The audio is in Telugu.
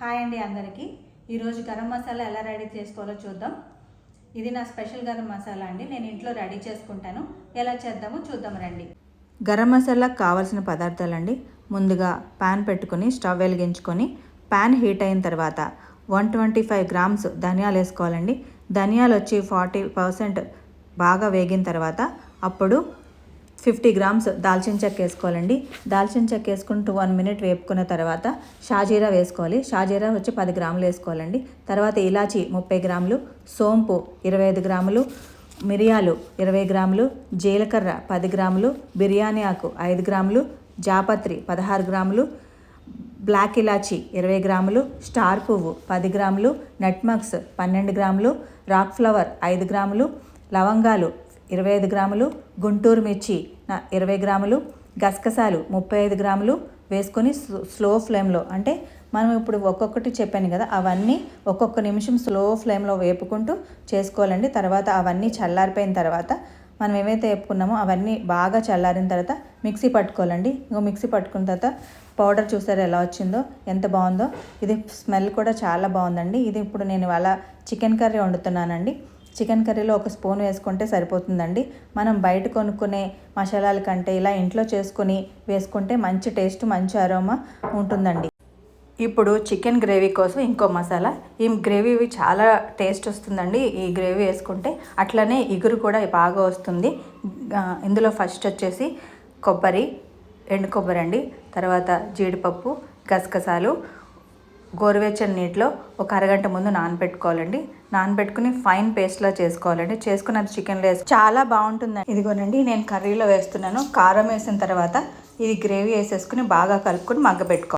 హాయ్ అండి అందరికీ. ఈరోజు గరం మసాలా ఎలా రెడీ చేసుకోవాలో చూద్దాం. ఇది నా స్పెషల్ గరం మసాలా అండి. నేను ఇంట్లో రెడీ చేసుకుంటాను. ఎలా చేద్దామో చూద్దాం రండి. గరం మసాలాకు కావాల్సిన పదార్థాలండి. ముందుగా ప్యాన్ పెట్టుకొని స్టవ్ వెలిగించుకొని ప్యాన్ హీట్ అయిన తర్వాత 125 గ్రామ్స్ ధనియాలు వేసుకోవాలండి. ధనియాలు వచ్చి 40% బాగా వేగిన తర్వాత అప్పుడు 50 గ్రామ్స్ దాల్చిన చెక్క వేసుకోవాలండి. దాల్చిన చెక్క వేసుకుంటూ 1 మినిట్ వేపుకున్న తర్వాత షాజీరా వేసుకోవాలి. షాజీరా వచ్చి 10 గ్రాములు వేసుకోవాలండి. తర్వాత ఇలాచి 30 గ్రాములు, సోంపు 25 గ్రాములు, మిరియాలు 20 గ్రాములు, జీలకర్ర 10 గ్రాములు, బిర్యానీ ఆకు 5 గ్రాములు, జాపత్రి 16 గ్రాములు, బ్లాక్ ఇలాచి 20 గ్రాములు, స్టార్ పువ్వు 10 గ్రాములు, నట్మగ్స్ 12 గ్రాములు, రాక్ ఫ్లవర్ 5 గ్రాములు, లవంగాలు 25 గ్రాములు, గుంటూరు మిర్చి 20 గ్రాములు, గసగసాలు 35 గ్రాములు వేసుకొని స్లో ఫ్లేమ్లో, అంటే మనం ఇప్పుడు ఒక్కొక్కటి చెప్పాను కదా, అవన్నీ ఒక్కొక్క నిమిషం స్లో ఫ్లేమ్లో వేపుకుంటూ చేసుకోవాలండి. తర్వాత అవన్నీ చల్లారిపోయిన తర్వాత మనం ఏమైతే వేపుకున్నామో అవన్నీ బాగా చల్లారిన తర్వాత మిక్సీ పట్టుకోవాలండి. మిక్సీ పట్టుకున్న తర్వాత పౌడర్ చూసారా ఎలా వచ్చిందో, ఎంత బాగుందో. ఇది స్మెల్ కూడా చాలా బాగుందండి. ఇది ఇప్పుడు నేను ఇవాళ చికెన్ కర్రీ వండుతున్నానండి. చికెన్ కర్రీలో 1 స్పూన్ వేసుకుంటే సరిపోతుందండి. మనం బయట కొనుక్కునే మసాలాల కంటే ఇలా ఇంట్లో చేసుకొని వేసుకుంటే మంచి టేస్ట్, మంచి అరోమా ఉంటుందండి. ఇప్పుడు చికెన్ గ్రేవీ కోసం ఇంకో మసాలా. ఈ గ్రేవీ చాలా టేస్ట్ వస్తుందండి ఈ గ్రేవీ వేసుకుంటే. అట్లనే ఇగురు కూడా బాగా వస్తుంది. ఇందులో ఫస్ట్ వచ్చేసి కొబ్బరి, ఎండు కొబ్బరి అండి. తర్వాత జీడిపప్పు, గసగసాలు గోరువెచ్చని నీటిలో ఒక అరగంట ముందు నానబెట్టుకోవాలండి. నానబెట్టుకుని ఫైన్ పేస్ట్లా చేసుకోవాలండి. చేసుకుని అది చికెన్లో వేసి చాలా బాగుంటుందండి. ఇదిగోనండి నేను కర్రీలో వేస్తున్నాను. కారం వేసిన తర్వాత ఇది గ్రేవీ వేసేసుకుని బాగా కలుపుకొని మగ్గబెట్టుకోవాలి.